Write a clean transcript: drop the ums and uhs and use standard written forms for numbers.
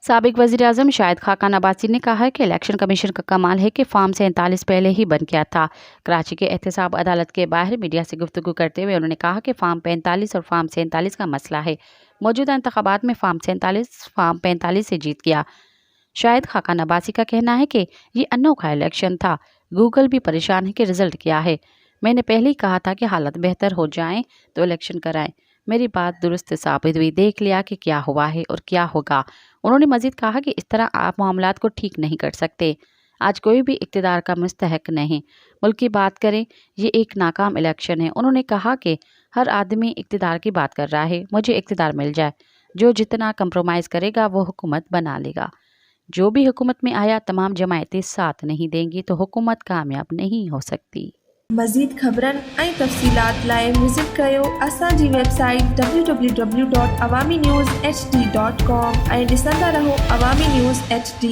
साबिक वज़ीर-ए-आज़म शाहिद खाकान अब्बासी ने कहा है कि इलेक्शन कमीशन का कमाल है कि फार्म 47 पहले ही बन गया था। कराची के एहतसाब अदालत के बाहर मीडिया से गुफ्तगू करते हुए उन्होंने कहा कि फार्म 45 और फार्म 47 का मसला है। मौजूदा इंतखाबात में फार्म 47 फार्म 45 से जीत गया। शाहिद खाकान अब्बासी का कहना है कि ये अनोखा इलेक्शन था। गूगल भी परेशान है कि रिजल्ट क्या है। मैंने पहले ही कहा था कि हालत बेहतर हो जाएं तो इलेक्शन कराएं। मेरी बात दुरुस्त साबित हुई। देख लिया कि क्या हुआ है और क्या होगा। उन्होंने मजीद कहा कि इस तरह आप मामलात को ठीक नहीं कर सकते। आज कोई भी इक़्तिदार का मुस्तहक नहीं। मुल्क की बात करें, ये एक नाकाम इलेक्शन है। उन्होंने कहा कि हर आदमी इक़्तिदार की बात कर रहा है। मुझे इक़्तिदार मिल जाए। जो जितना कंप्रोमाइज़ करेगा वो हुकूमत बना लेगा। जो भी हुकूमत में आया तमाम जमायतें साथ नहीं देंगी तो हुकूमत कामयाब नहीं हो सकती। मज़ीद ख़बरन ऐं तफ़सीलात लाइ विज़िट कयो असांजी वेबसाइट www.awamiNewsHD.com ऐं ॾिसंदा रहो अवामी न्यूज़ HD।